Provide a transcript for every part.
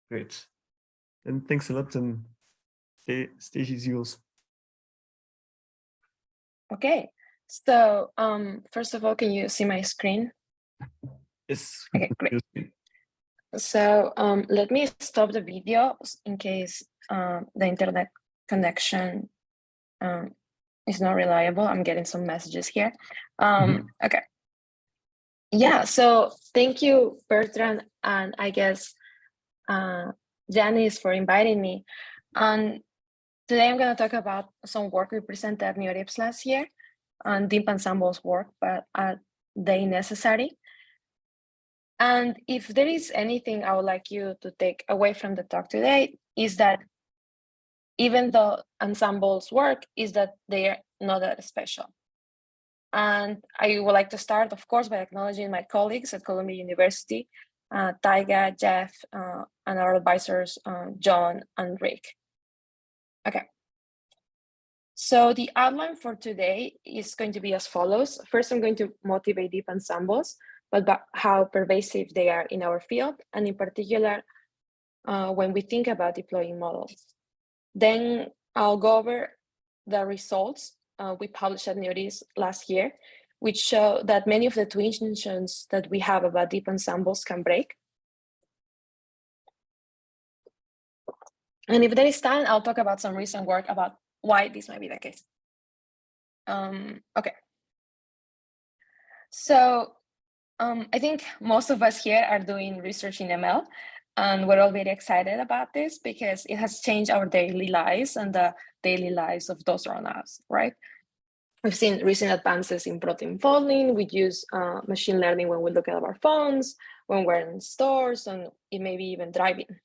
Great. And thanks a lot. And stage is yours. Okay. So first of all, can you see my screen? Yes. Okay, great. So let me stop the video in case the internet connection is not reliable. I'm getting some messages here. Okay. Yeah, so thank you, Bertrand, and I guess Janice for inviting me. And today I'm going to talk about some work we presented at NeurIPS last year on deep ensembles work, but are they necessary? And if there is anything I would like you to take away from the talk today, is that even though ensembles work, is that they are not that special. And I would like to start, of course, by acknowledging my colleagues at Columbia University, Taiga, Jeff, and our advisors, John and Rick. Okay. So the outline for today is going to be as follows. First, I'm going to motivate deep ensembles, but how pervasive they are in our field, and in particular, when we think about deploying models. Then I'll go over the results we published at NeurIPS last year, which show that many of the intuitions that we have about deep ensembles can break. And if there is time, I'll talk about some recent work about why this might be the case. Okay. So I think most of us here are doing research in ML, and we're all very excited about this because it has changed our daily lives and the daily lives of those around us, right? We've seen recent advances in protein folding. We use machine learning when we look at our phones, when we're in stores, and it may be even driving.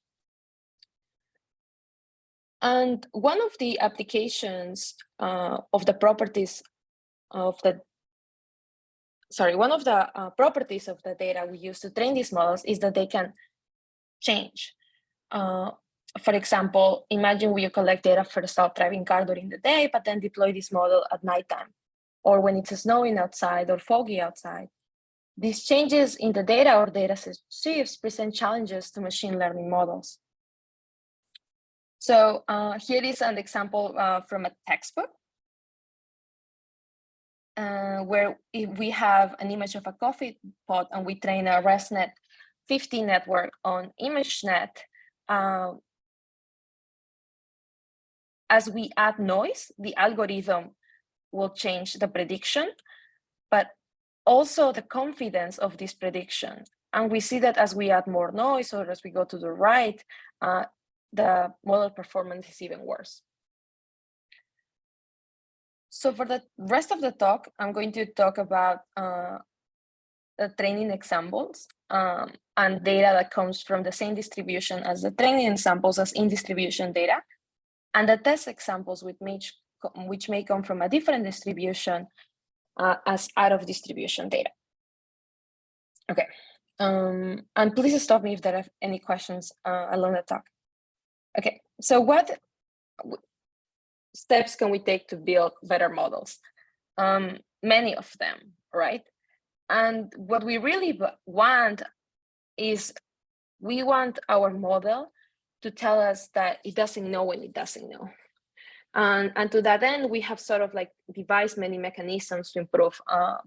And one of the applications of the properties of the properties of the data we use to train these models is that they can change. For example, imagine we collect data for a self-driving car during the day, but then deploy this model at nighttime, or when it's snowing outside or foggy outside. These changes in the data or data shifts present challenges to machine learning models. So here is an example from a textbook, where if we have an image of a coffee pot and we train a ResNet 50 network on ImageNet, as we add noise, the algorithm will change the prediction, but also the confidence of this prediction. And we see that as we add more noise or as we go to the right, the model performance is even worse. So for the rest of the talk, I'm going to talk about the training examples and data that comes from the same distribution as the training examples as in distribution data, and the test examples which may come from a different distribution as out of distribution data. Okay, and please stop me if there are any questions along the talk. Okay, so what steps can we take to build better models? Many of them, right? And what we really want is we want our model to tell us that it doesn't know when it doesn't know. And to that end, we have sort of like devised many mechanisms to improve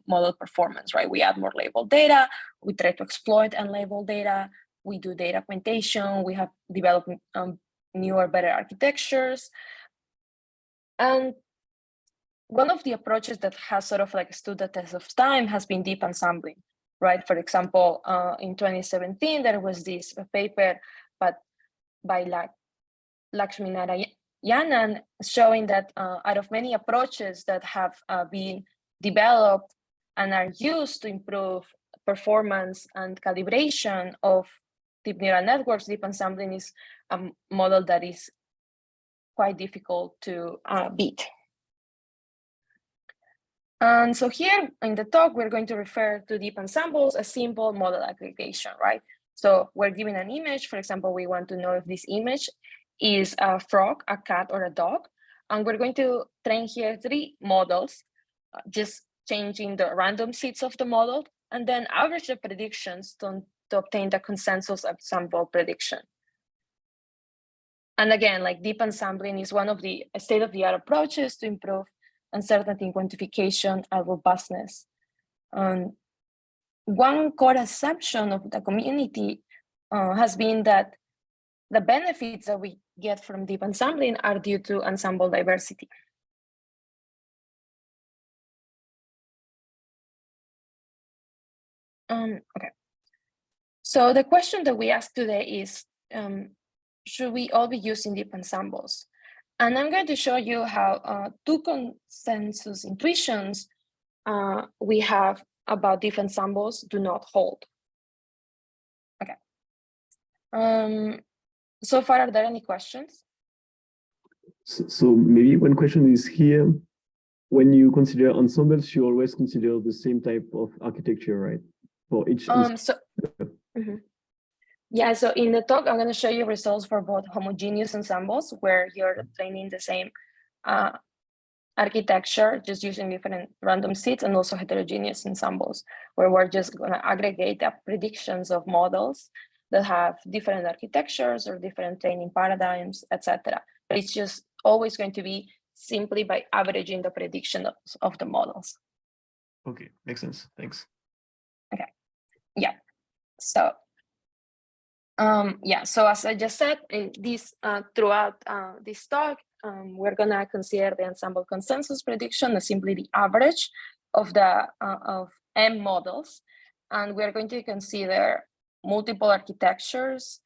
model performance, right? We add more labeled data, we try to exploit unlabeled data, we do data augmentation, we have developed newer, better architectures. And one of the approaches that has sort of like stood the test of time has been deep ensembling, right? For example, in 2017, there was this paper by Lakshmi Narayanan showing that out of many approaches that have been developed and are used to improve performance and calibration of deep neural networks, deep ensembling is a model that is quite difficult to beat. And so here in the talk, we're going to refer to deep ensembles as simple model aggregation, right? So we're given an image. For example, we want to know if this image is a frog, a cat, or a dog. And we're going to train here 3 models, just changing the random seeds of the model, and then average the predictions to obtain the consensus ensemble prediction. And again, like deep ensembling is one of the state-of-the-art approaches to improve uncertainty in quantification and robustness. One core assumption of the community has been that the benefits that we get from deep ensembling are due to ensemble diversity. Okay. So the question that we asked today is, should we all be using deep ensembles? And I'm going to show you how two consensus intuitions we have about deep ensembles do not hold. Okay. So far, are there any questions? So maybe one question is here. When you consider ensembles, you always consider the same type of architecture, right? For each Yeah, so in the talk, I'm going to show you results for both homogeneous ensembles, where you're training the same architecture, just using different random seeds, and also heterogeneous ensembles, where we're just going to aggregate the predictions of models that have different architectures or different training paradigms, etc. But it's just always going to be simply by averaging the prediction of the models. Okay, makes sense. Thanks. Okay, yeah. So, so as I just said, in this throughout this talk, we're gonna consider the ensemble consensus prediction as simply the average of the of M models, and we're going to consider multiple architectures,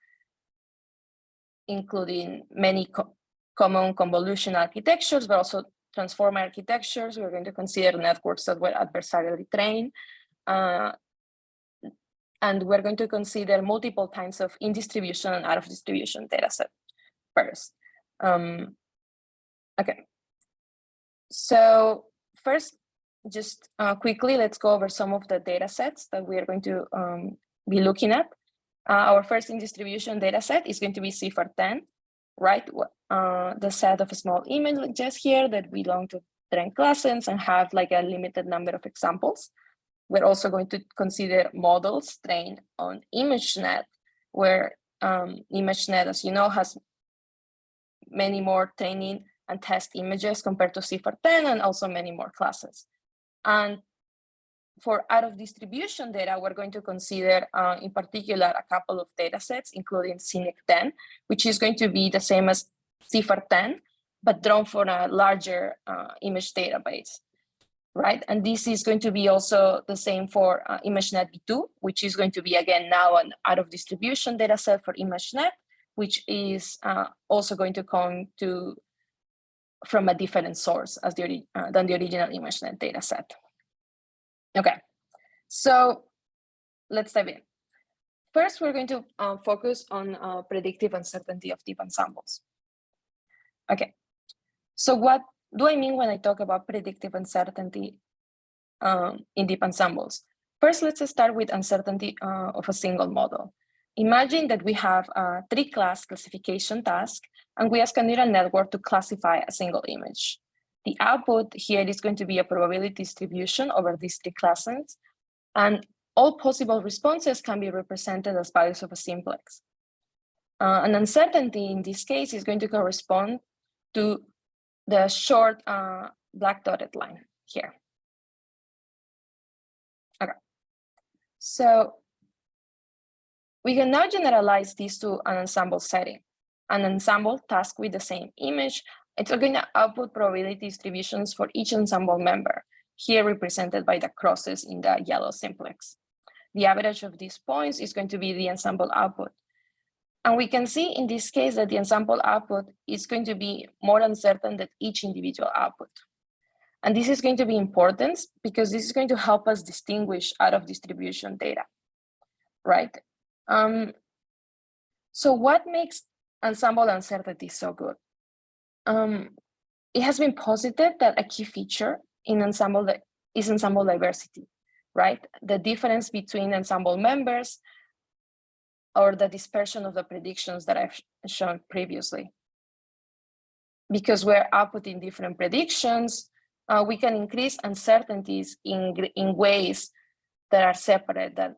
including many common convolution architectures, but also transformer architectures. We're going to consider networks that were adversarially trained. And we're going to consider multiple kinds of in-distribution and out-of-distribution data set first. Okay. So first, just quickly, let's go over some of the data sets that we are going to be looking at. Our first in-distribution data set is going to be CIFAR-10, right? The set of small images here that belong to trained classes and have like a limited number of examples. We're also going to consider models trained on ImageNet, where ImageNet, as you know, has many more training and test images compared to CIFAR-10, and also many more classes. And for out-of-distribution data, we're going to consider, in particular, a couple of data sets, including CINIC-10, which is going to be the same as CIFAR-10, but drawn for a larger image database. Right, and this is going to be also the same for ImageNet v2, which is going to be, again, now an out-of-distribution data set for ImageNet, which is also going to come from a different source as than the original ImageNet data set. Okay, so let's dive in. First, we're going to focus on predictive uncertainty of deep ensembles. Okay, so what do I mean when I talk about predictive uncertainty in deep ensembles? First, let's start with uncertainty of a single model. Imagine that we have a 3-class classification task, and we ask a neural network to classify a single image. The output here is going to be a probability distribution over these 3 classes, and all possible responses can be represented as values of a simplex. An uncertainty in this case is going to correspond to the short black dotted line here. Okay, so we can now generalize this to an ensemble setting. An ensemble tasked with the same image, it's going to output probability distributions for each ensemble member, here represented by the crosses in the yellow simplex. The average of these points is going to be the ensemble output. And we can see in this case that the ensemble output is going to be more uncertain than each individual output. And this is going to be important because this is going to help us distinguish out-of-distribution data, right? So what makes ensemble uncertainty so good? It has been posited that a key feature in ensemble is ensemble diversity, right? The difference between ensemble members or the dispersion of the predictions that I've shown previously. Because we're outputting different predictions, we can increase uncertainties in ways that are separate than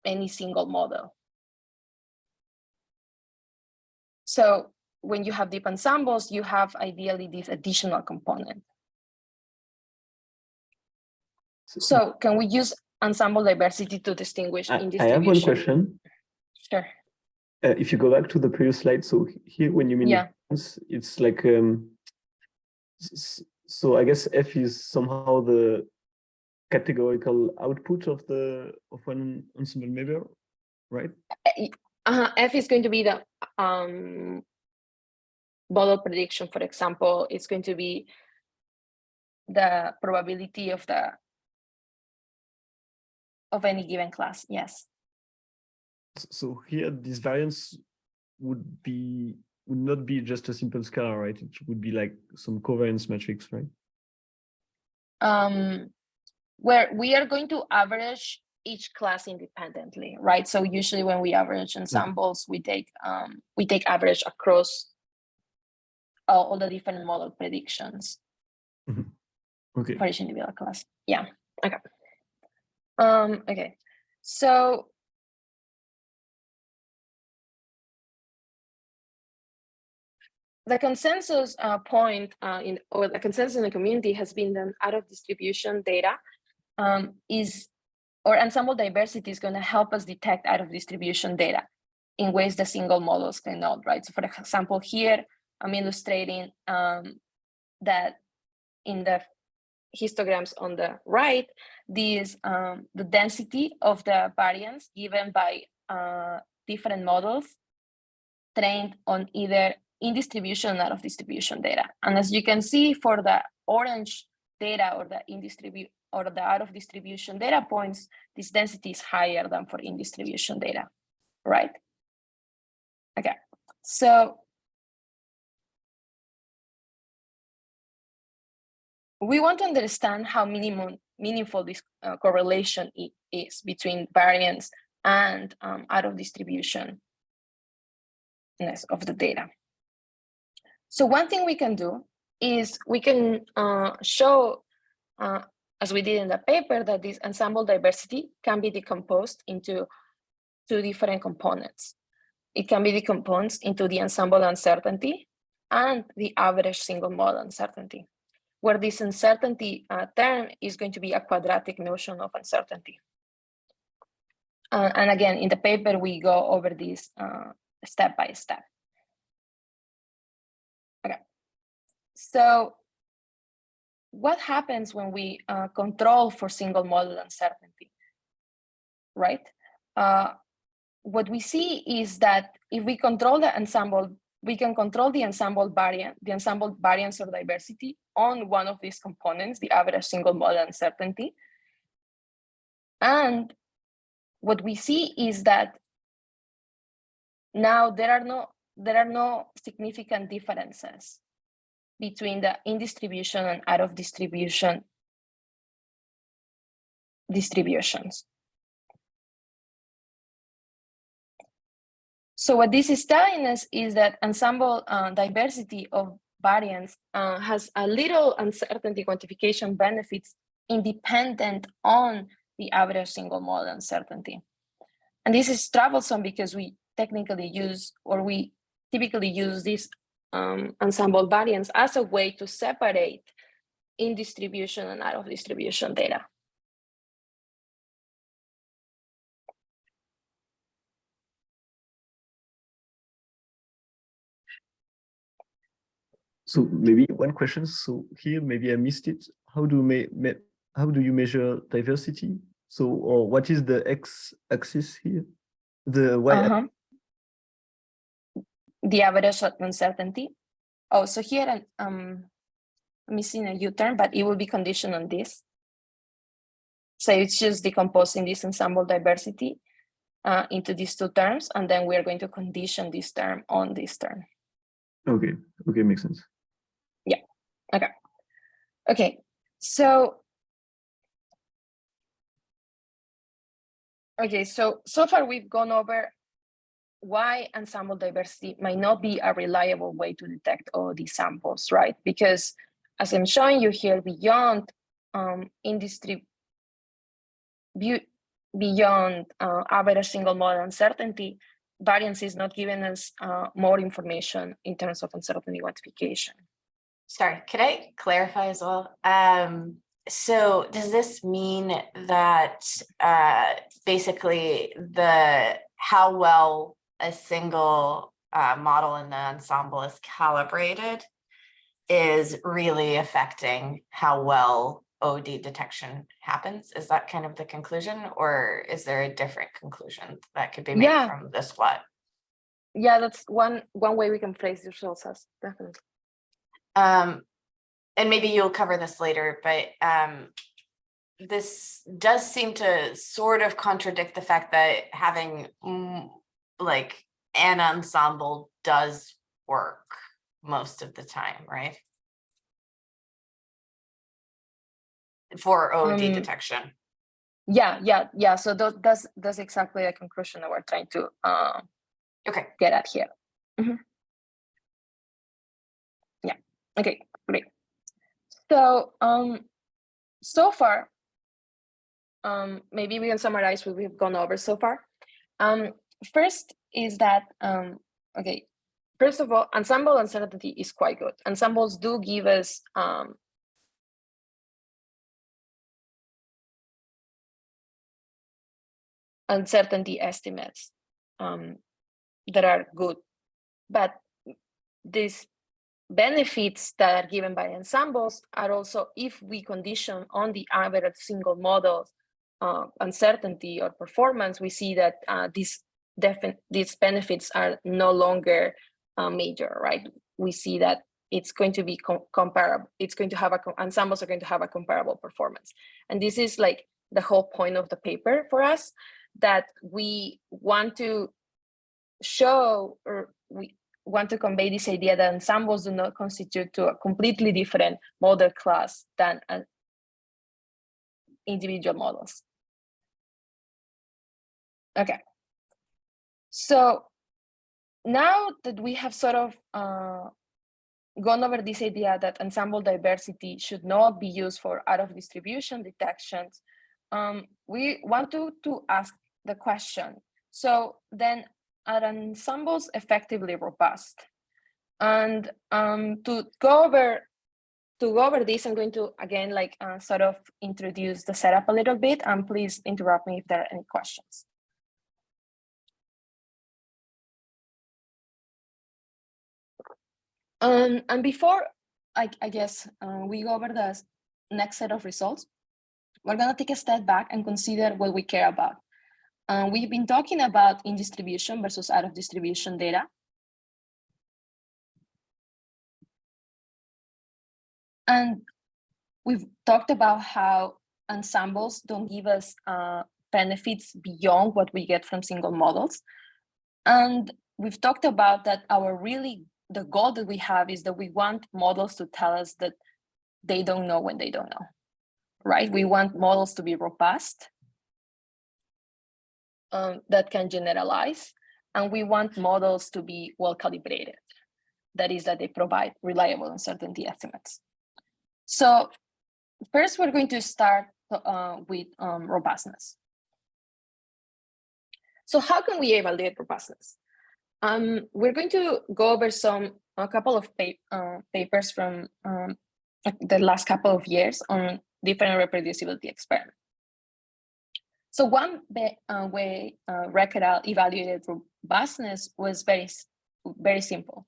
any single model. So when you have deep ensembles, you have ideally this additional component. So can we use ensemble diversity to distinguish in distribution? I have one question. Sure. If you go back to the previous slide, so here when you mean it's like so I guess F is somehow the categorical output of an ensemble member, right? F is going to be the model prediction, for example. It's going to be the probability of any given class. Yes. So here, this variance would not be just a simple scalar, right? It would be like some covariance matrix, right? Where we are going to average each class independently, right? So usually when we average ensembles, we take average across all the different model predictions. Okay. For each individual class. Yeah. Okay. Okay. So the consensus point or the consensus in the community has been that out of distribution data or ensemble diversity is going to help us detect out of distribution data in ways that single models cannot, right? So for example, here I'm illustrating that in the histograms on the right, these the density of the variance given by different models trained on either in distribution or out of distribution data. And as you can see, for the orange data or the out of distribution data points, this density is higher than for in distribution data, right? Okay, so we want to understand how meaningful this correlation is between variance and out of distribution of the data. So one thing we can do is we can show, as we did in the paper, that this ensemble diversity can be decomposed into two different components. It can be decomposed into the ensemble uncertainty and the average single model uncertainty, where this uncertainty term is going to be a quadratic notion of uncertainty. And again, in the paper, we go over this step by step. Okay, so what happens when we control for single model uncertainty, right? What we see is that if we control the ensemble, we can control the ensemble variance or diversity on one of these components, the average single model uncertainty. And what we see is that now there are no significant differences between the in distribution and out of distribution distributions. So what this is telling us is that ensemble diversity of variance has a little uncertainty quantification benefits independent on the average single model uncertainty. And this is troublesome because we typically use this ensemble variance as a way to separate in distribution and out of distribution data. So maybe one question. So here, maybe I missed it. How do you measure diversity? So, or what is the x-axis here? The y. The average uncertainty. Oh, so here I'm missing a U-term, but it will be conditioned on this. So it's just decomposing this ensemble diversity into these two terms, and then we're going to condition this term on this term. Okay, makes sense. Yeah, okay. So far we've gone over why ensemble diversity might not be a reliable way to detect all these samples, right? Because as I'm showing you here, beyond average single model uncertainty, variance is not giving us more information in terms of uncertainty quantification. Sorry, could I clarify as well? So does this mean that basically how well a single model in the ensemble is calibrated is really affecting how well OD detection happens? Is that kind of the conclusion, or is there a different conclusion that could be made from this plot? Yeah, that's one way we can phrase the results as, definitely. And maybe you'll cover this later, but this does seem to sort of contradict the fact that having like an ensemble does work most of the time, right? For OD detection. Yeah. So that's exactly the conclusion that we're trying to get at here. Yeah. Okay. Great. So so far, maybe we can summarize what we've gone over so far. First is that okay. First of all, ensemble uncertainty is quite good. Ensembles do give us uncertainty estimates that are good, but these benefits that are given by ensembles are also, if we condition on the average single model uncertainty or performance, we see that these benefits are no longer major, right? We see that it's going to be comparable. It's going to have ensembles are going to have a comparable performance, and this is like the whole point of the paper for us, that we want to show, or we want to convey this idea that ensembles do not constitute to a completely different model class than individual models. Okay. So now that we have sort of gone over this idea that ensemble diversity should not be used for out of distribution detections, we want to ask the question, so then are ensembles effectively robust? And to go over this, I'm going to again sort of introduce the setup a little bit, and please interrupt me if there are any questions. And before I guess we go over the next set of results, we're gonna take a step back and consider what we care about. We've been talking about in distribution versus out of distribution data. And we've talked about how ensembles don't give us benefits beyond what we get from single models. And we've talked about that the goal that we have is that we want models to tell us that they don't know when they don't know, right? We want models to be robust, that can generalize, and we want models to be well calibrated. That is, that they provide reliable uncertainty estimates. So first, we're going to start with robustness. So how can we evaluate robustness? We're going to go over a couple of papers from the last couple of years on different reproducibility experiments. So one way Recordal evaluated robustness was very simple.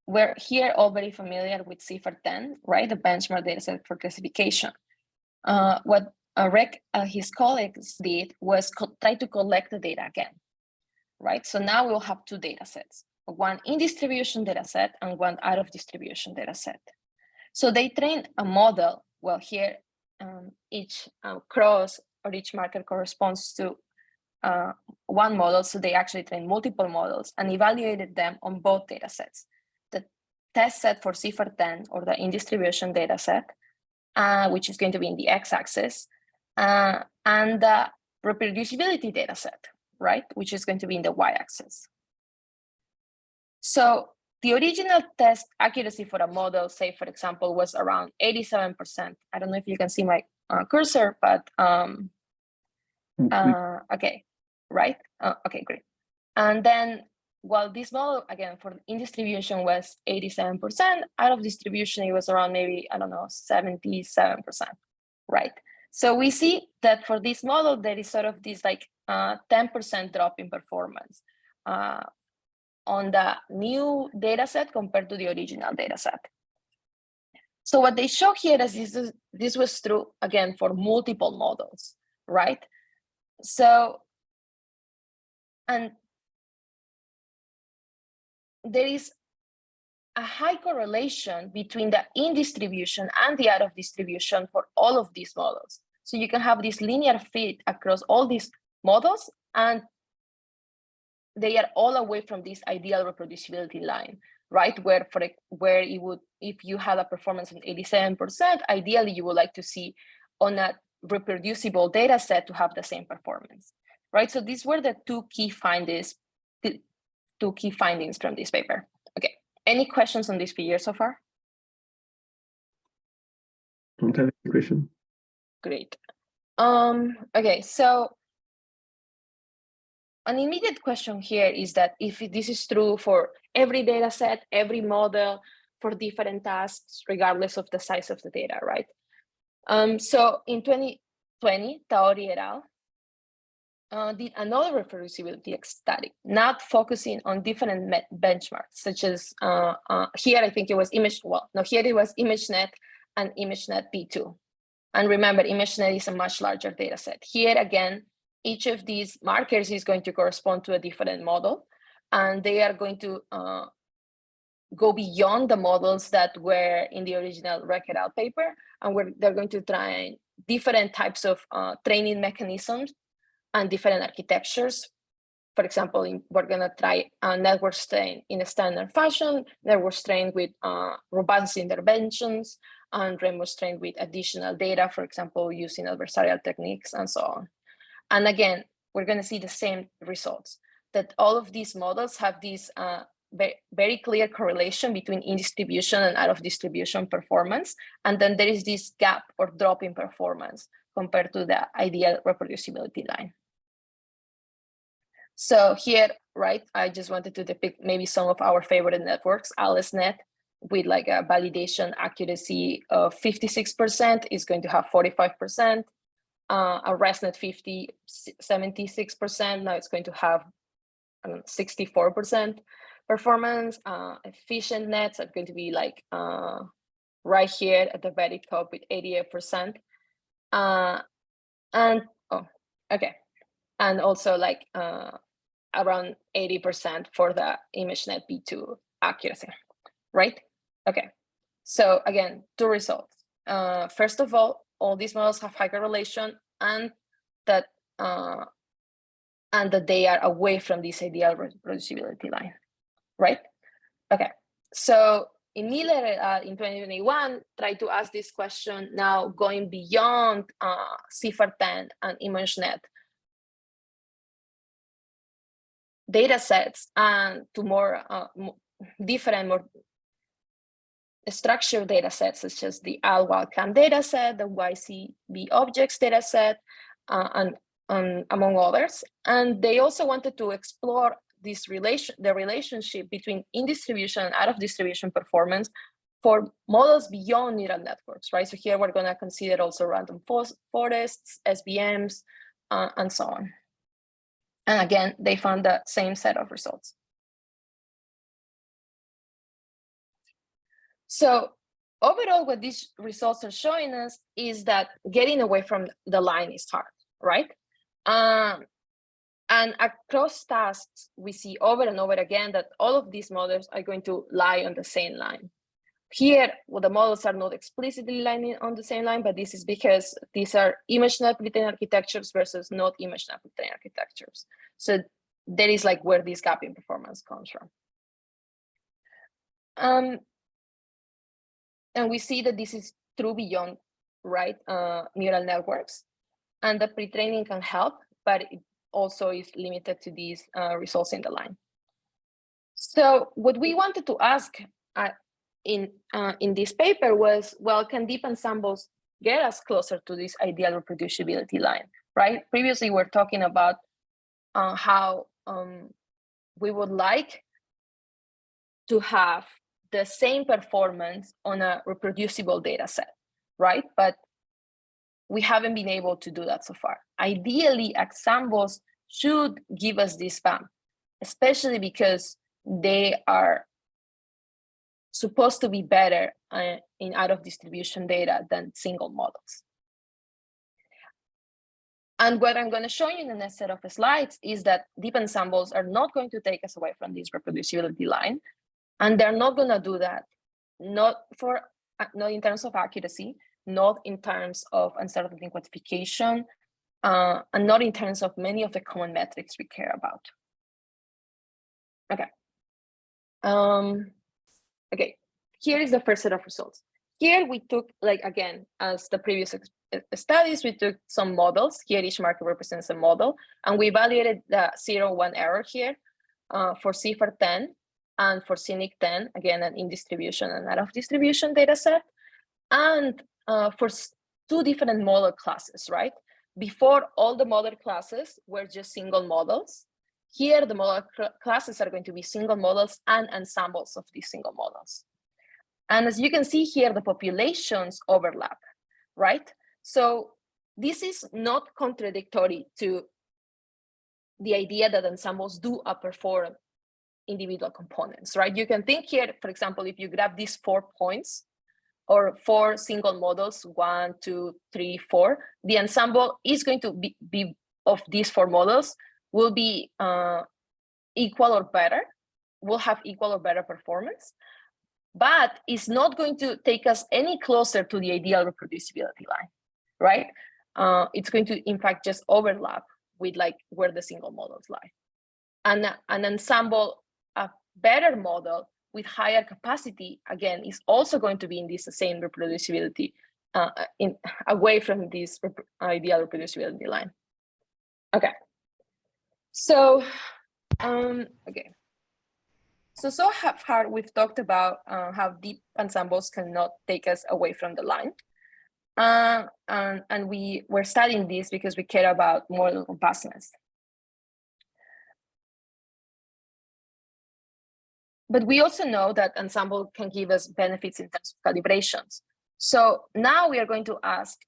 We're here all very familiar with CIFAR-10, right? The benchmark dataset for classification. What his colleagues did was try to collect the data again, right? So now we'll have two data sets, one in distribution data set and one out of distribution data set. So they trained a model. Well, here each cross or each marker corresponds to one model. So they actually trained multiple models and evaluated them on both data sets. The test set for CIFAR-10, or the in distribution data set, which is going to be in the x-axis, and the reproducibility data set, right, which is going to be in the y-axis. So the original test accuracy for a model, say, for example, was around 87%. I don't know if you can see my cursor, but okay, right? Okay, great. And then, while this model, again, for in distribution was 87%, out of distribution, it was around maybe, I don't know, 77%, right? So we see that for this model, there is sort of this like 10% drop in performance on the new data set compared to the original data set. So what they show here is this was true, again, for multiple models, right? So, and there is a high correlation between the in distribution and the out of distribution for all of these models. So you can have this linear fit across all these models, and they are all away from this ideal reproducibility line, right? Where it would, if you had a performance of 87%, ideally you would like to see on a reproducible data set to have the same performance, right? So these were the two key findings from this paper. Okay, any questions on this figure so far? Don't have any question. Great. Okay, so an immediate question here is that if this is true for every data set, every model, for different tasks, regardless of the size of the data, right? So in 2020, Taori et al. Did another reproducibility study, not focusing on different benchmarks, such as here, I think it was here it was ImageNet and ImageNet P2. And remember, ImageNet is a much larger data set. Here again, each of these markers is going to correspond to a different model, and they are going to go beyond the models that were in the original Rec et al. Paper, and they're going to try different types of training mechanisms and different architectures. For example, we're going to try network train in a standard fashion, network train with robust interventions, and remote train with additional data, for example, using adversarial techniques and so on. And again, we're going to see the same results, that all of these models have this very clear correlation between in distribution and out of distribution performance. And then there is this gap or drop in performance compared to the ideal reproducibility line. So here, right, I just wanted to depict maybe some of our favorite networks. AlexNet, with like a validation accuracy of 56%, is going to have 45%. A ResNet 50, 76%. Now it's going to have 64% performance. Efficient nets are going to be like right here at the very top with 88%. And also like around 80% for the ImageNet P2 accuracy, right? Okay, so again, two results. First of all these models have high correlation, and that they are away from this ideal reproducibility line, right? Okay, so in Miller in 2021, tried to ask this question now going beyond CIFAR-10 and ImageNet data sets and to more different, more structured data sets, such as the AL-WildCam data set, the YCB objects data set, and among others. And they also wanted to explore this the relationship between in distribution and out of distribution performance for models beyond neural networks, right? So here we're going to consider also random forests, SVMs, and so on. And again, they found the same set of results. So overall, what these results are showing us is that getting away from the line is hard, right? And across tasks, we see over and over again that all of these models are going to lie on the same line. Here, well, the models are not explicitly lining on the same line, but this is because these are ImageNet pre-trained architectures versus not ImageNet pre-trained architectures. So that is like where this gap in performance comes from. And we see that this is true beyond, right, neural networks, and the pre-training can help, but it also is limited to these results in the line. So what we wanted to ask in this paper was, well, can deep ensembles get us closer to this ideal reproducibility line, right? Previously, we're talking about how we would like to have the same performance on a reproducible data set, right? But we haven't been able to do that so far. Ideally, ensembles should give us this bump, especially because they are supposed to be better in out-of-distribution data than single models. And what I'm going to show you in the next set of slides is that deep ensembles are not going to take us away from this reproducibility line, and they're not going to do that, not in terms of accuracy, not in terms of uncertainty quantification, and not in terms of many of the common metrics we care about. Okay. Okay, here is the first set of results. Here we took, like, again, as the previous studies, we took some models. Here each marker represents a model, and we evaluated the 0-1 error here for CIFAR-10 and for CINIC-10, again, an in-distribution and out-of-distribution data set, and for two different model classes, right? Before, all the model classes were just single models. Here, the model classes are going to be single models and ensembles of these single models. And as you can see here, the populations overlap, right? So this is not contradictory to the idea that ensembles do outperform individual components, right? You can think here, for example, if you grab these 4 points or 4 single models, 1, 2, 3, 4, the ensemble is going to be of these 4 models will be equal or better, will have equal or better performance, but it's not going to take us any closer to the ideal reproducibility line, right? It's going to, in fact, just overlap with like where the single models lie. And an ensemble, a better model with higher capacity, again, is also going to be in this same reproducibility, away from this ideal reproducibility line. Okay. So, okay. So far we've talked about how deep ensembles cannot take us away from the line. And we're studying this because we care about model robustness. But we also know that ensemble can give us benefits in terms of calibrations. So now we are going to ask,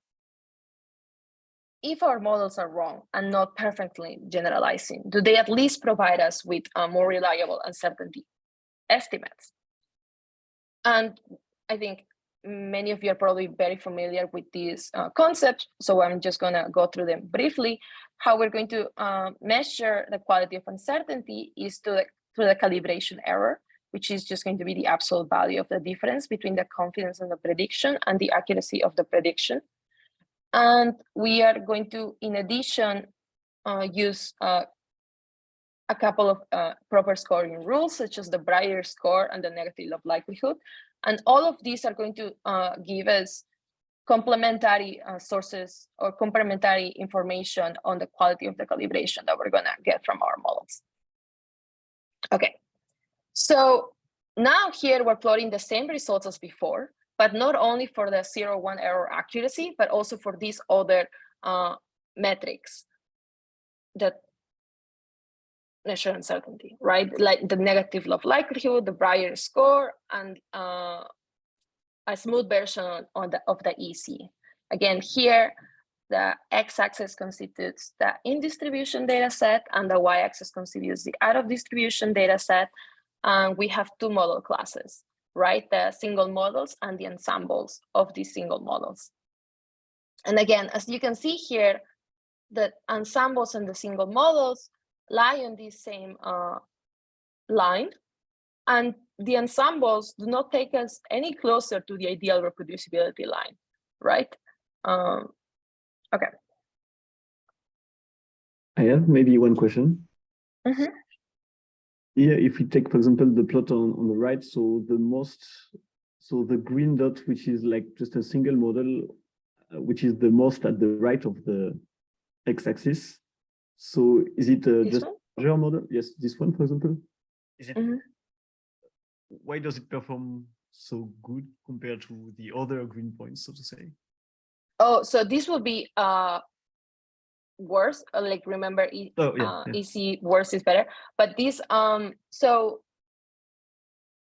if our models are wrong and not perfectly generalizing, do they at least provide us with more reliable uncertainty estimates? And I think many of you are probably very familiar with these concepts, so I'm just going to go through them briefly. How we're going to measure the quality of uncertainty is through the calibration error, which is just going to be the absolute value of the difference between the confidence in the prediction and the accuracy of the prediction. And we are going to, in addition, use a couple of proper scoring rules, such as the Breyer score and the negative log likelihood. And all of these are going to give us complementary sources or complementary information on the quality of the calibration that we're going to get from our models. Okay, so now here we're plotting the same results as before, but not only for the 0-1 error accuracy, but also for these other metrics that measure uncertainty, right? Like the negative log likelihood, the Breyer score, and a smooth version of the EC. Again, here, the x-axis constitutes the in-distribution data set, and the y-axis constitutes the out-of-distribution data set. And we have 2 model classes, right? The single models and the ensembles of these single models. And again, as you can see here, the ensembles and the single models lie on this same line, and the ensembles do not take us any closer to the ideal reproducibility line, right? Okay. I have maybe one question. Mm-hmm. Yeah, if we take, for example, the plot on the right, so the green dot, which is like just a single model, which is the most at the right of the x-axis. So is it just a larger model? Yes, this one, for example. Is it? Mm-hmm. Why does it perform so good compared to the other green points, so to say? Oh, so this will be worse. Like remember, yeah. easy worse is better. But this so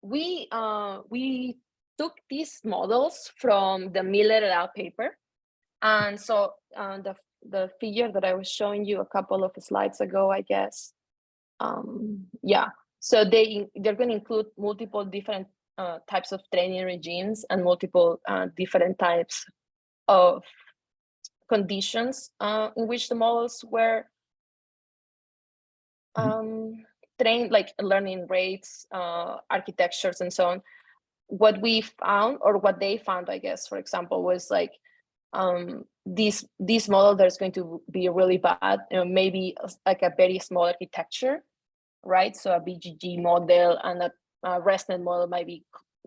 we took these models from the Miller et al. Paper, and so the figure that I was showing you a couple of slides ago, I guess. Yeah. So they're going to include multiple different types of training regimes and multiple different types of conditions in which the models were trained, like learning rates, architectures, and so on. What we found, or what they found, I guess, for example, was like this model that's going to be really bad, maybe like a very small architecture, right? So a BGG model and a ResNet model might be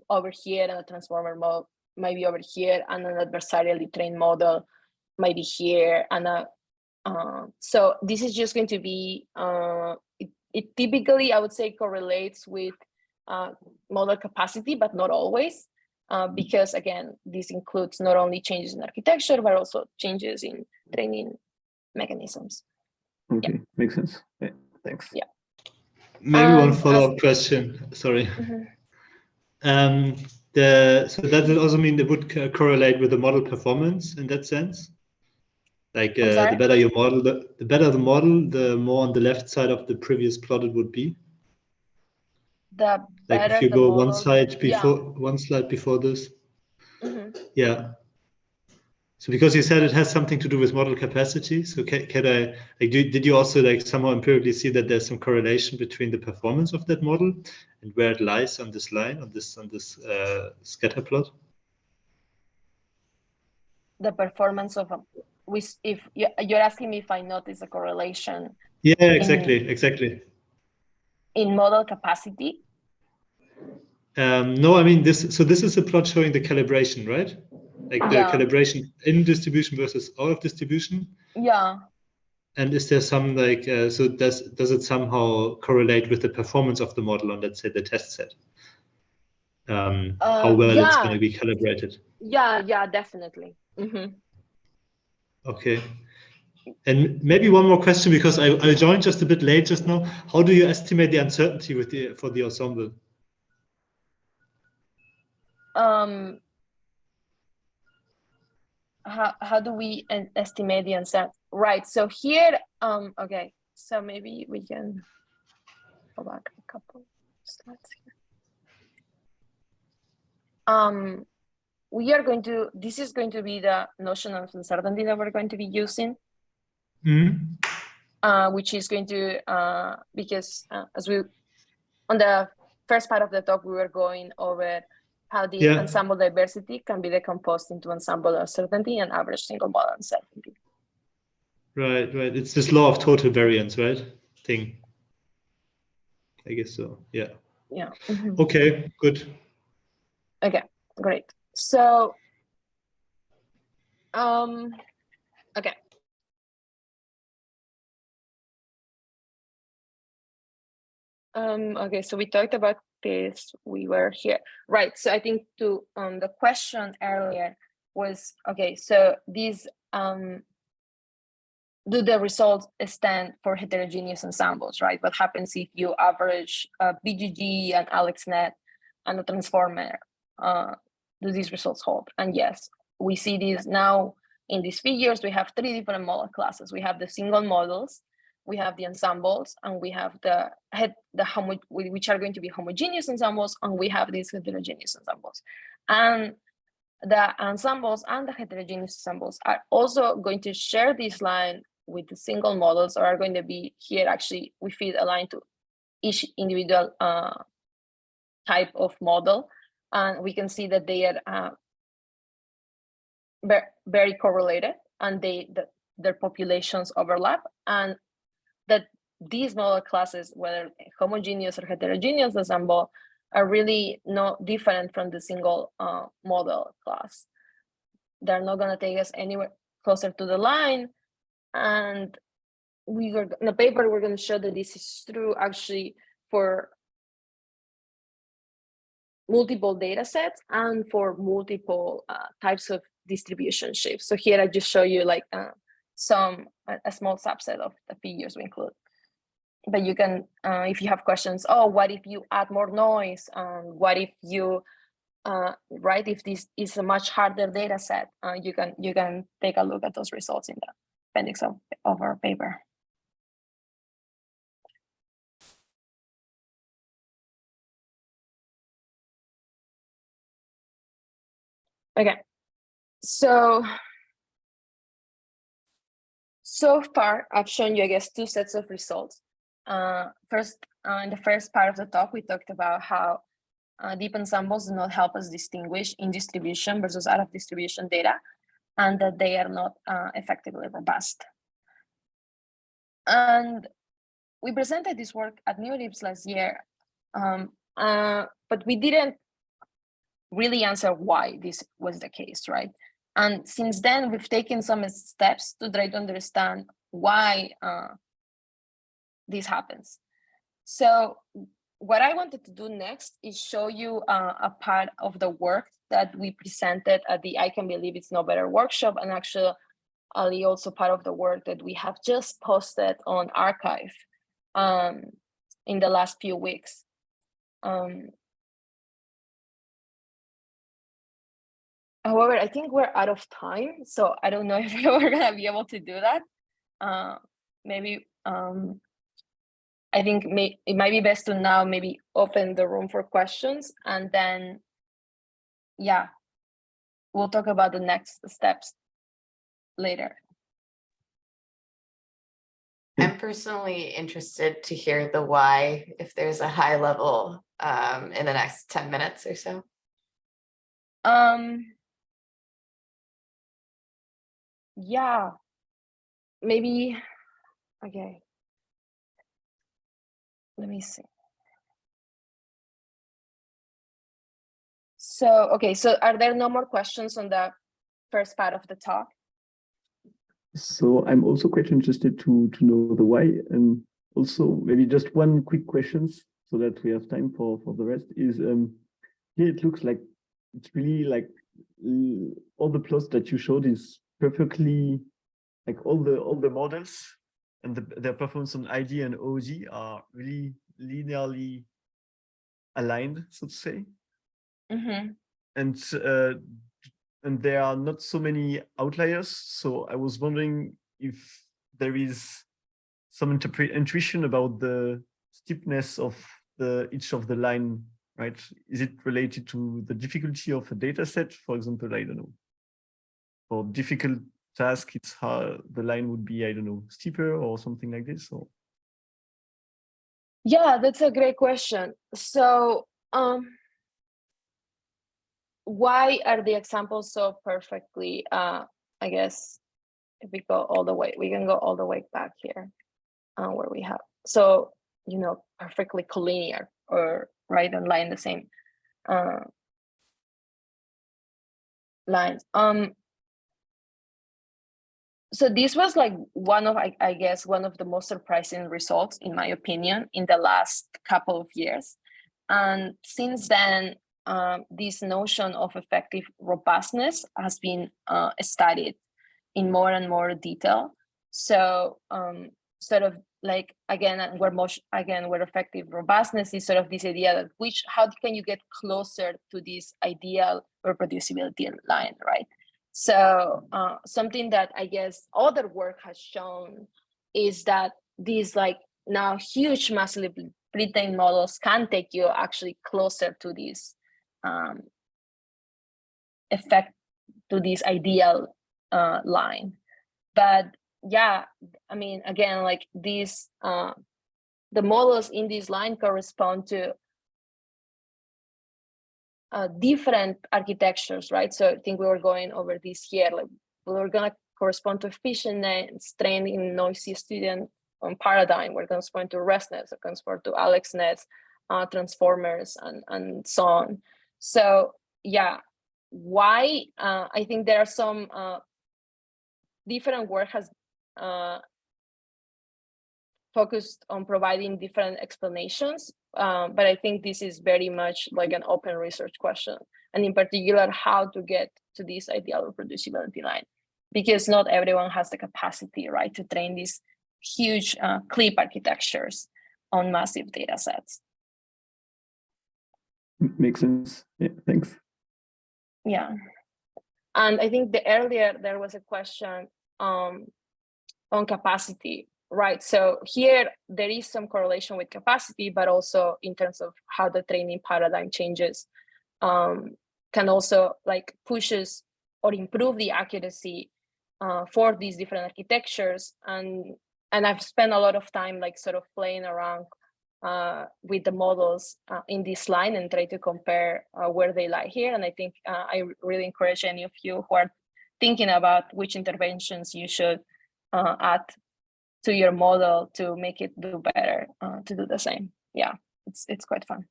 over here, and a transformer model might be over here, and an adversarially trained model might be here, and so this is just going to be it typically, I would say, correlates with model capacity, but not always, because again, this includes not only changes in architecture, but also changes in training mechanisms. Okay, yeah. Makes sense. Yeah, thanks. Yeah. Maybe one follow-up question. Sorry. So does it also mean it would correlate with the model performance in that sense? Like the better your model, the better the model, the more on the left side of the previous plot it would be. The like if you go model, one slide before this. Yeah. So because you said it has something to do with model capacity, so can I like did you also like somehow empirically see that there's some correlation between the performance of that model and where it lies on this line, on this scatter plot? The performance of if you're asking me if I notice a correlation. Yeah, exactly. In model capacity. No, I mean this. So this is a plot showing the calibration, right? Like the calibration in distribution versus out of distribution. Yeah. And is there some like so does it somehow correlate with the performance of the model on, let's say, the test set? How well it's going to be calibrated? Yeah, definitely. Okay. And maybe one more question, because I joined just a bit late just now. How do you estimate the uncertainty for the ensemble? How do we estimate the uncertainty? Right. So here, okay. So maybe we can go back a couple slides here. We are going to. This is going to be the notion of uncertainty that we're going to be using. Which is going to because as we on the first part of the talk, we were going over how the ensemble diversity can be decomposed into ensemble uncertainty and average single model uncertainty. Right. It's this law of total variance, right? Thing. I guess so. Yeah. Yeah. Okay, good. Okay, great. So, okay. Okay, so we talked about this, we were here. Right, so I think to the question earlier was, okay, so these, do the results stand for heterogeneous ensembles, right? What happens if you average BGG and AlexNet and a transformer? Do these results hold? And yes, we see this now in these figures. We have three different model classes. We have the single models, we have the ensembles, and we have which are going to be homogeneous ensembles, and we have these heterogeneous ensembles. And the ensembles and the heterogeneous ensembles are also going to share this line with the single models, or are going to be here. Actually, we feed a line to each individual type of model, and we can see that they are very correlated, and their populations overlap, and that these model classes, whether homogeneous or heterogeneous ensemble, are really no different from the single model class. They're not going to take us anywhere closer to the line. And in the paper, we're going to show that this is true actually for multiple data sets and for multiple types of distribution shifts. So here I just show you like a small subset of the figures we include. But you can, if you have questions, oh, what if you add more noise? What if you, right, if this is a much harder data set, you can take a look at those results in the appendix of our paper. Okay, so far I've shown you, I guess, two sets of results. First, in the first part of the talk, we talked about how deep ensembles do not help us distinguish in distribution versus out of distribution data, and that they are not effectively robust. And we presented this work at NeurIPS last year, but we didn't really answer why this was the case, right? And since then, we've taken some steps to try to understand why this happens. So what I wanted to do next is show you a part of the work that we presented at the I Can Believe It's No Better workshop, and actually also part of the work that we have just posted on arXiv in the last few weeks. However, I think we're out of time, so I don't know if we're gonna be able to do that. Maybe I think it might be best to now maybe open the room for questions, and then, yeah, we'll talk about the next steps later. I'm personally interested to hear the why, if there's a high level in the next 10 minutes or so. Yeah, maybe, okay. Let me see. So, okay, so are there no more questions on the first part of the talk? So I'm also quite interested to know the why, and also maybe just one quick questions so that we have time for the rest is, here it looks like it's really like all the plots that you showed is perfectly, like all the models and their performance on ID and OD are really linearly aligned, so to say. Mm-hmm. And there are not so many outliers. So I was wondering if there is some intuition about the steepness of each of the line, right? Is it related to the difficulty of a data set? For example, I don't know, for difficult task, it's how the line would be, I don't know, steeper or something like this? Or? Yeah, that's a great question. So why are the examples so perfectly, I guess, if we go all the way, we can go all the way back here where we have, so, you know, perfectly collinear or right and line the same lines. So this was like one of, I guess, one of the most surprising results, in my opinion, in the last couple of years. And since then, this notion of effective robustness has been studied in more and more detail. So sort of like, again, where effective robustness is sort of this idea that how can you get closer to this ideal reproducibility line, right? So something that I guess other work has shown is that these like now huge massively pre-trained models can take you actually closer to this effect, to this ideal line. But yeah, I mean, again, like these, the models in this line correspond to different architectures, right? So I think we were going over this here, like we were gonna correspond to efficient nets trained in noisy student paradigm. We're going to correspond to rest nets, we're going to correspond to Alex nets, transformers, and so on. So yeah, why? I think there are some different work has focused on providing different explanations, but I think this is very much like an open research question, and in particular, how to get to this ideal reproducibility line. because not everyone has the capacity, right, to train these huge clip architectures on massive data sets. Makes sense. Yeah, thanks. Yeah. And I think earlier there was a question on capacity, right? So here there is some correlation with capacity, but also in terms of how the training paradigm changes, can also like pushes or improve the accuracy for these different architectures. And I've spent a lot of time like sort of playing around with the models in this line and try to compare where they lie here. And I think I really encourage any of you who are thinking about which interventions you should add to your model to make it do better, to do the same. Yeah, it's quite fun.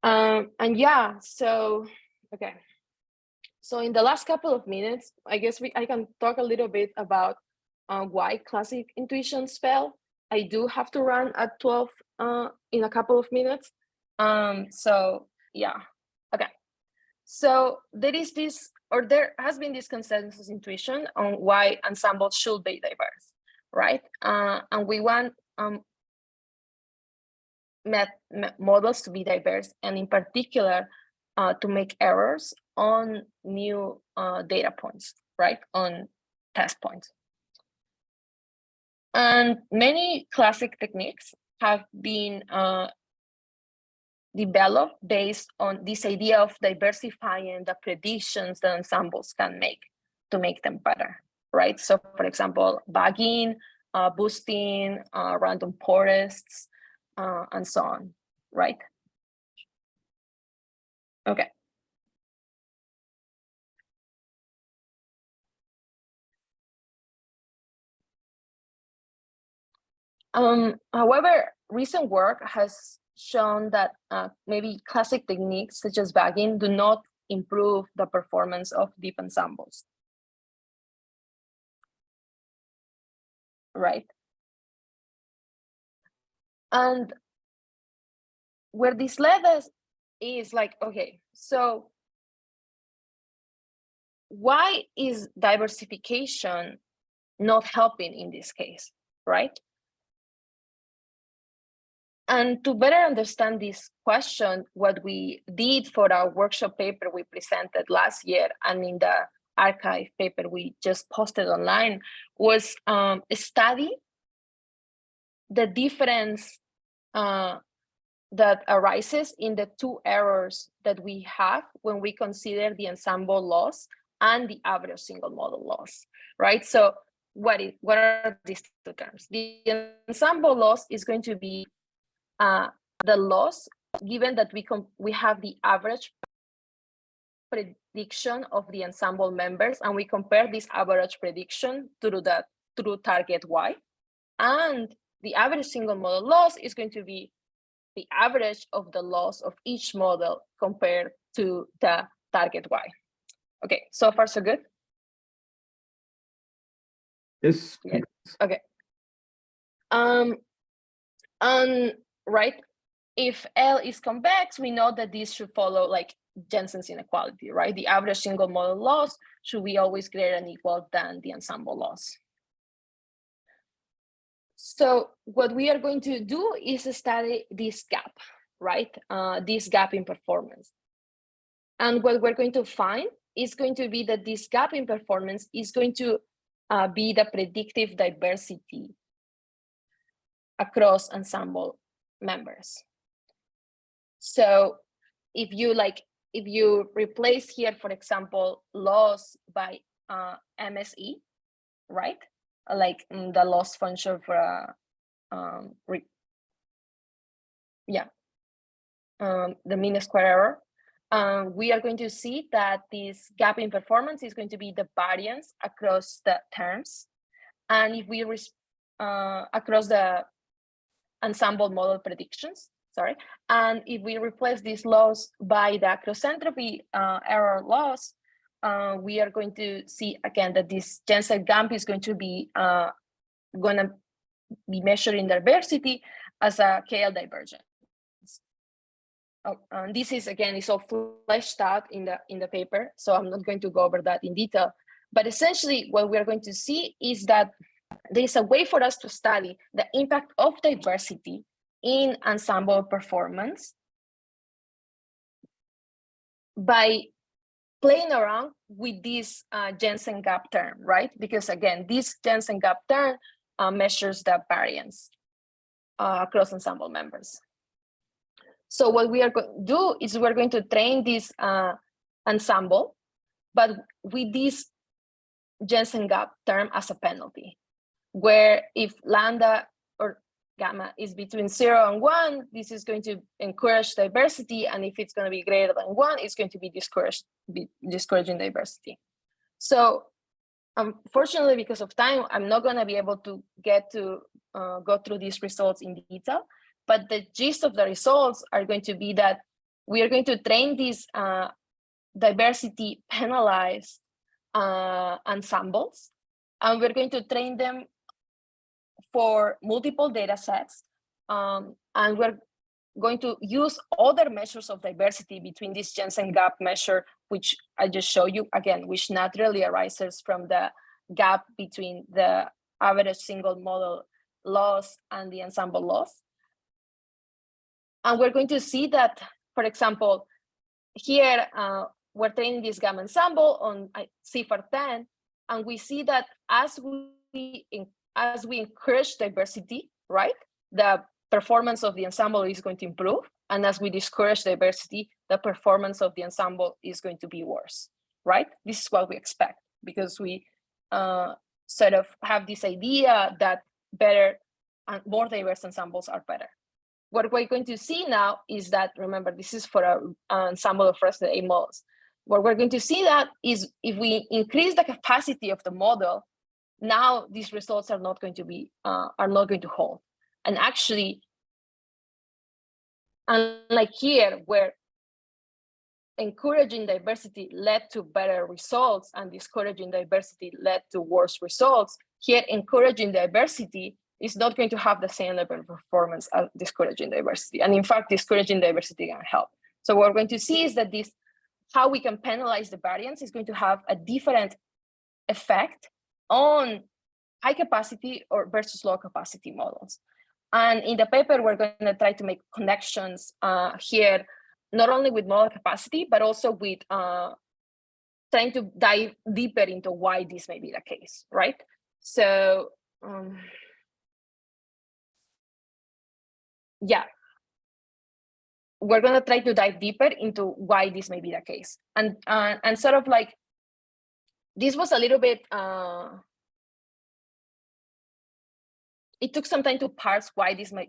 And yeah, so, okay. So in the last couple of minutes, I guess I can talk a little bit about why classic intuitions fail. I do have to run at 12 in a couple of minutes. So yeah, okay. So there is this, or there has been this consensus intuition on why ensembles should be diverse, right? And we want models to be diverse, and in particular, to make errors on new data points, right? On test points. And many classic techniques have been developed based on this idea of diversifying the predictions that ensembles can make to make them better, right? So for example, bagging, boosting, random forests, and so on, right? Okay. However, recent work has shown that maybe classic techniques such as bagging do not improve the performance of deep ensembles, right? And where this led us is like, okay, so why is diversification not helping in this case, right? And to better understand this question, what we did for our workshop paper we presented last year and in the archive paper we just posted online was study the difference that arises in the two errors that we have when we consider the ensemble loss and the average single model loss, right? So what are these two terms? The ensemble loss is going to be the loss given that we have the average prediction of the ensemble members, and we compare this average prediction to the true target Y, and the average single model loss is going to be the average of the loss of each model compared to the target Y. Okay, so far so good? Yes. Yeah. Okay. And right, if L is convex, we know that this should follow like Jensen's inequality, right? The average single model loss should be always greater than equal than the ensemble loss. So what we are going to do is study this gap, right? This gap in performance. And what we're going to find is going to be that this gap in performance is going to be the predictive diversity across ensemble members. So if you replace here, for example, loss by MSE, right? Like the loss function for the mean square error, we are going to see that this gap in performance is going to be the variance across the terms. And if we across the ensemble model predictions, sorry, and if we replace this loss by the cross entropy error loss, we are going to see again that this Jensen gap is going to be measured in diversity as a KL divergence. Oh, this is again is all fleshed out in the paper, so I'm not going to go over that in detail. But essentially, what we are going to see is that there is a way for us to study the impact of diversity in ensemble performance by playing around with this Jensen gap term, right? Because again, this Jensen gap term measures the variance across ensemble members. So what we are going to do is we're going to train this ensemble, but with this Jensen gap term as a penalty, where if lambda or gamma is between 0 and 1, this is going to encourage diversity, and if it's going to be greater than 1, it's going to be discouraging diversity. So unfortunately, because of time, I'm not going to be able to get to go through these results in detail, but the gist of the results are going to be that we are going to train these diversity penalized ensembles, and we're going to train them for multiple data sets, and we're going to use other measures of diversity between this Jensen gap measure, which I just showed you again, which naturally arises from the gap between the average single model loss and the ensemble loss. And we're going to see that, for example, here we're training this gamma ensemble on CIFAR-10, and we see that as we encourage diversity, right, the performance of the ensemble is going to improve, and as we discourage diversity, the performance of the ensemble is going to be worse, right? This is what we expect, because we sort of have this idea that better and more diverse ensembles are better. What we're going to see now is that, remember, this is for an ensemble of rest of the A models. What we're going to see that is if we increase the capacity of the model, now these results are not going to be hold. And actually, unlike here, where encouraging diversity led to better results and discouraging diversity led to worse results, here encouraging diversity is not going to have the same level of performance as discouraging diversity. And in fact, discouraging diversity can help. So what we're going to see is that this, how we can penalize the variance is going to have a different effect on high capacity or versus low capacity models. And in the paper, we're going to try to make connections here, not only with model capacity, but also with trying to dive deeper into why this may be the case, right? So, yeah, we're going to try to dive deeper into why this may be the case. And sort of like, this was a little bit, it took some time to parse why this may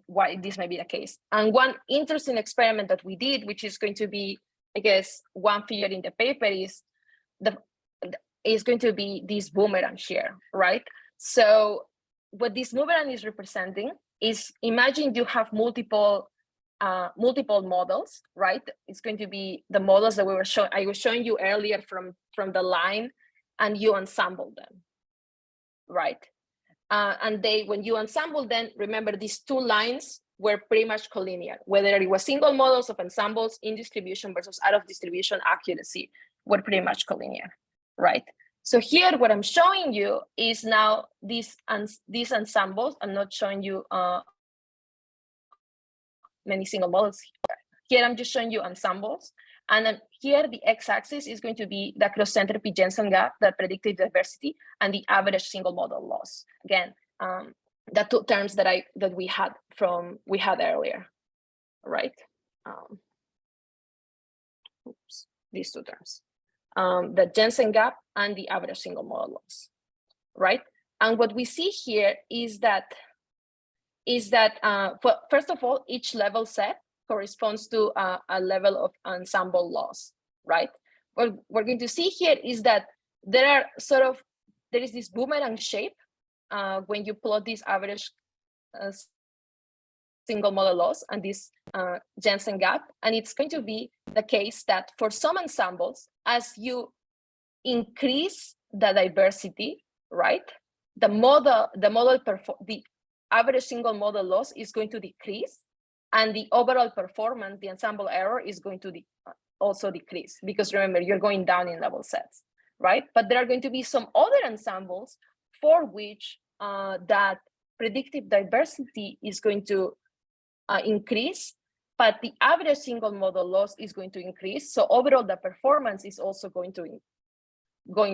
be the case. And one interesting experiment that we did, which is going to be, I guess, one figure in the paper, is going to be this boomerang here, right? So what this boomerang is representing is, imagine you have multiple models, right? It's going to be the models that I was showing you earlier from the line, and you ensemble them, right? And when you ensemble them, remember these two lines were pretty much collinear, whether it was single models of ensembles in distribution versus out of distribution accuracy were pretty much collinear, right? So here, what I'm showing you is now these ensembles. I'm not showing you many single models here. I'm just showing you ensembles. And then here, the x-axis is going to be the cross-entropy Jensen gap, the predicted diversity, and the average single model loss. Again, the two terms that we had earlier, right? These two terms, the Jensen gap and the average single model loss, right? And what we see here is that first of all, each level set corresponds to a level of ensemble loss, right? What we're going to see here is that there is this boomerang shape when you plot this average single model loss and this Jensen gap, and it's going to be the case that for some ensembles, as you increase the diversity, right, the average single model loss is going to decrease, and the overall performance, the ensemble error, is going to also decrease, because remember, you're going down in level sets, right? But there are going to be some other ensembles for which that predictive diversity is going to increase, but the average single model loss is going to increase. So overall, the performance is also going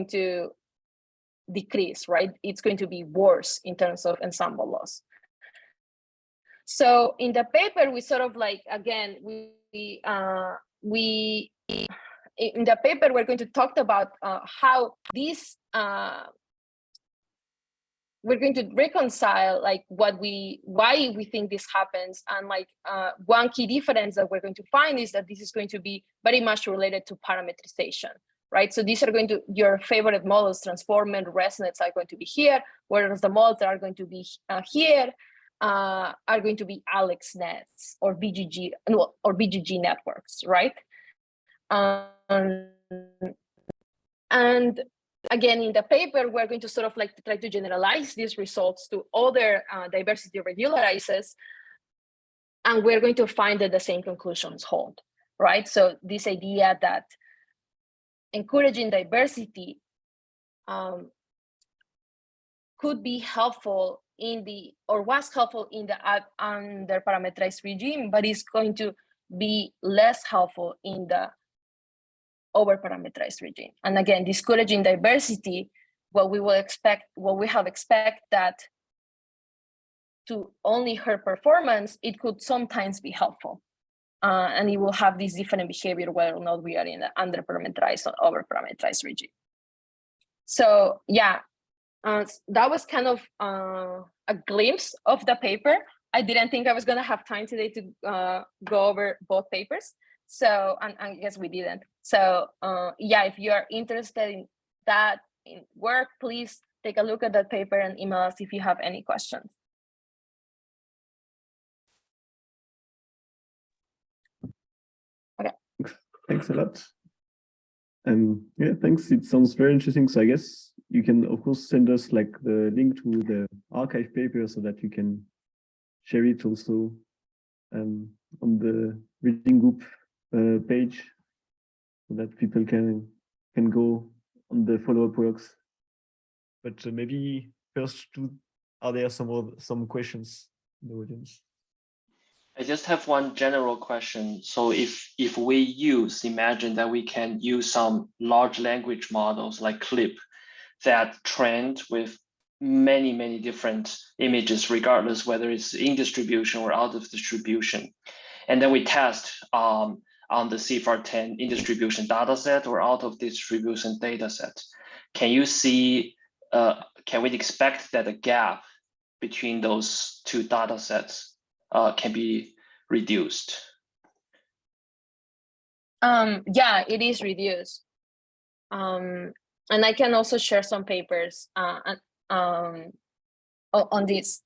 to decrease, right? It's going to be worse in terms of ensemble loss. So in the paper, we sort of like, again, in the paper, we're going to talk about how this, we're going to reconcile like why we think this happens. And like one key difference that we're going to find is that this is going to be very much related to parametrization, right? So these are going to, your favorite models, transformer, ResNets are going to be here, whereas the models that are going to be here are going to be AlexNets or BGG networks, right? And again, in the paper, we're going to sort of like try to generalize these results to other diversity regularizers, and we're going to find that the same conclusions hold, right? So this idea that encouraging diversity could be helpful in the, or was helpful in the under parameterized regime, but is going to be less helpful in the over parameterized regime. And again, discouraging diversity, what we have expect that to only hurt performance, it could sometimes be helpful. And it will have this different behavior whether or not we are in the under parameterized or over parameterized regime. So yeah, that was kind of a glimpse of the paper. I didn't think I was gonna have time today to go over both papers. So, and I guess we didn't. So yeah, if you are interested in that in work, please take a look at that paper and email us if you have any questions. Okay. Thanks a lot. Yeah, thanks. It sounds very interesting. So I guess you can, of course, send us like the link to the archive paper so that you can share it also on the reading group page, so that people can go on the follow-up works. But maybe first, are there some questions in the audience? I just have one general question. So if we imagine that we can use some large language models like CLIP that trained with many different images, regardless whether it's in distribution or out of distribution, and then we test on the CIFAR10 in distribution dataset or out of distribution dataset, can you see, can we expect that the gap between those two datasets can be reduced? Yeah, it is reduced. And I can also share some papers on this.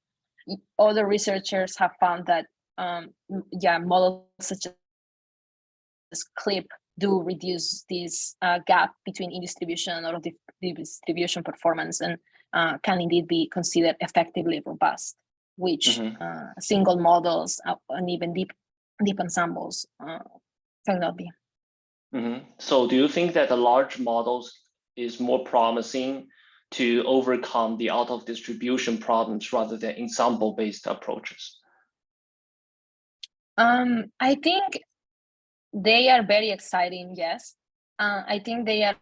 Other researchers have found that yeah, models such as CLIP do reduce this gap between in-distribution or distribution performance, and can indeed be considered effectively robust, which single models and even deep ensembles cannot be. So do you think that the large models is more promising to overcome the out of distribution problems rather than ensemble-based approaches? I think they are very exciting, yes. I think they are,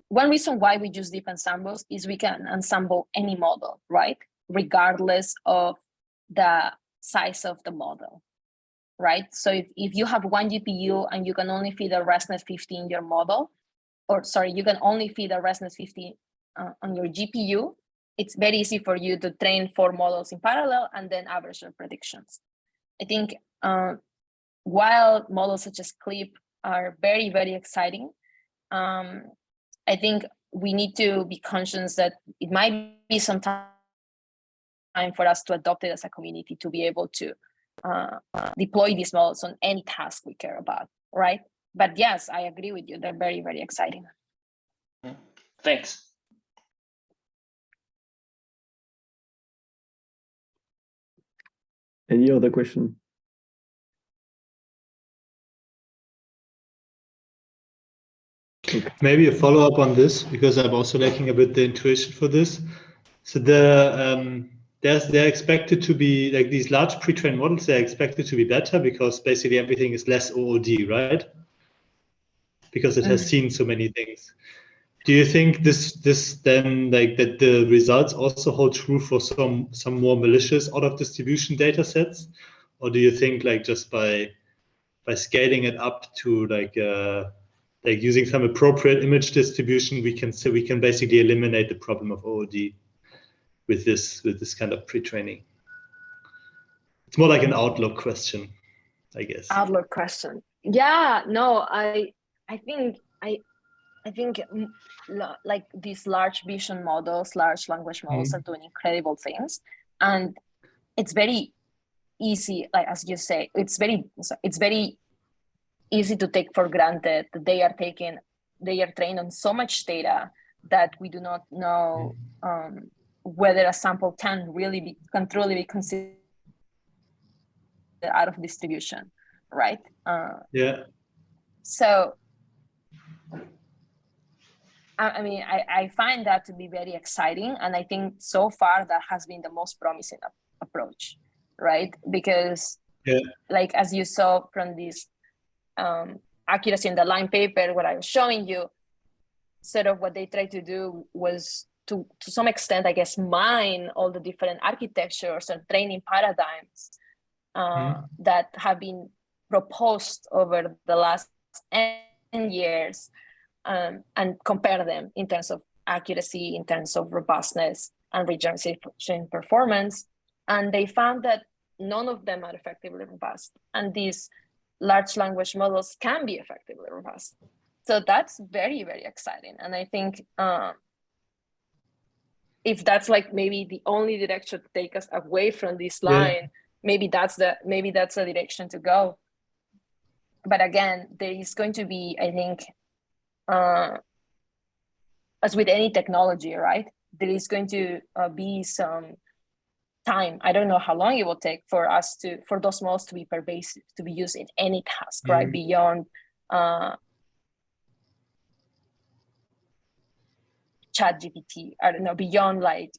one reason why we use deep ensembles is we can ensemble any model, right? Regardless of the size of the model, right? So if you have one GPU and you can only feed a ResNet 50 in your model, or sorry, you can only feed a ResNet 50 on your GPU, it's very easy for you to train 4 models in parallel and then average your predictions. I think while models such as CLIP are very exciting, I think we need to be conscious that it might be some time for us to adopt it as a community to be able to deploy these models on any task we care about, right? But yes, I agree with you. They're very exciting. Thanks. Any other question? Maybe a follow-up on this, because I'm also lacking a bit the intuition for this. So they're expected to be, like these large pre-trained models, they're expected to be better because basically everything is less OOD, right? Because it has seen so many things. Do you think this then, like, that the results also hold true for some more malicious out of distribution data sets? Or do you think, like, just by scaling it up to like using some appropriate image distribution, we can basically eliminate the problem of OOD with this kind of pre-training? It's more like an outlook question, I guess. Outlook question. Yeah, no, I think like these large vision models, large language models are doing incredible things, and it's very easy, like as you say, it's very easy to take for granted that they are trained on so much data that we do not know whether a sample can truly be considered out of distribution, right? Yeah. So I mean, I find that to be very exciting, and I think so far that has been the most promising approach, right? Because, like as you saw from this accuracy in the line paper, what I was showing you, sort of what they tried to do was to some extent, I guess, mine all the different architectures and training paradigms that have been proposed over the last 10 years. And compare them in terms of accuracy, in terms of robustness and regeneration performance. And they found that none of them are effectively robust. And these large language models can be effectively robust. So that's very, very exciting. And I think if that's like maybe the only direction to take us away from this line, maybe that's the direction to go. But again, there is going to be, I think, as with any technology, right? There is going to be some time. I don't know how long it will take for those models to be pervasive, to be used in any task, right? Beyond ChatGPT, I don't know, beyond like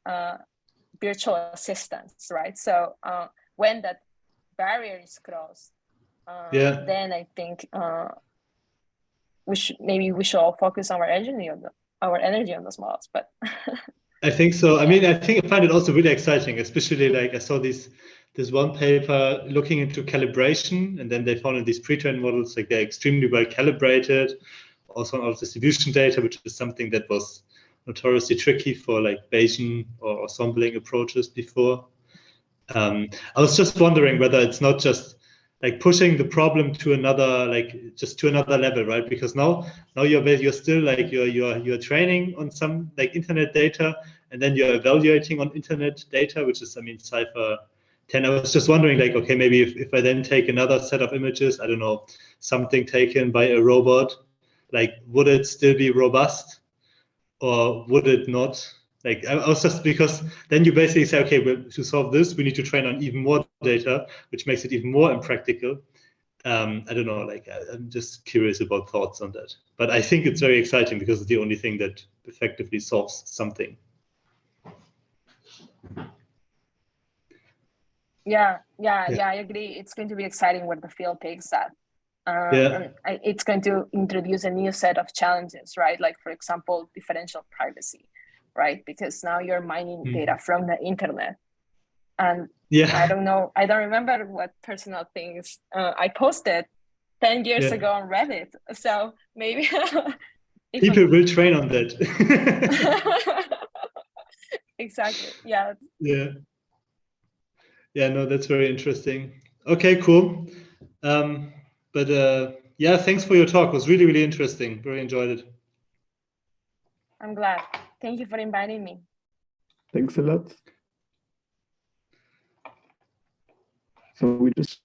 virtual assistants, right? So when that barrier is crossed, then I think we should all focus our energy on those models. But I think so. I mean, I find it also really exciting, especially like I saw this one paper looking into calibration, and then they found in these pre-trained models, like they're extremely well calibrated, also on distribution data, which is something that was notoriously tricky for like Bayesian or ensembling approaches before. I was just wondering whether it's not just like pushing the problem to another level, right? Because now you're still like you're training on some like internet data, and then you're evaluating on internet data, which is, I mean, Cypher 10. I was just wondering, like, okay, maybe if I then take another set of images, I don't know, something taken by a robot, like, would it still be robust or would it not? Like, I was just, because then you basically say, okay, well, to solve this, we need to train on even more data, which makes it even more impractical. I don't know, like, I'm just curious about thoughts on that. But I think it's very exciting because it's the only thing that effectively solves something. Yeah, I agree. It's going to be exciting where the field takes that. And it's going to introduce a new set of challenges, right? Like, for example, differential privacy, right? Because now you're mining data from the internet. And I don't know, I don't remember what personal things I posted 10 years ago on Reddit. So maybe people will train on that. Exactly. Yeah. Yeah, no, that's very interesting. Okay, cool. Yeah, thanks for your talk. It was really, really interesting. Very enjoyed it. I'm glad. Thank you for inviting me. Thanks a lot. So we just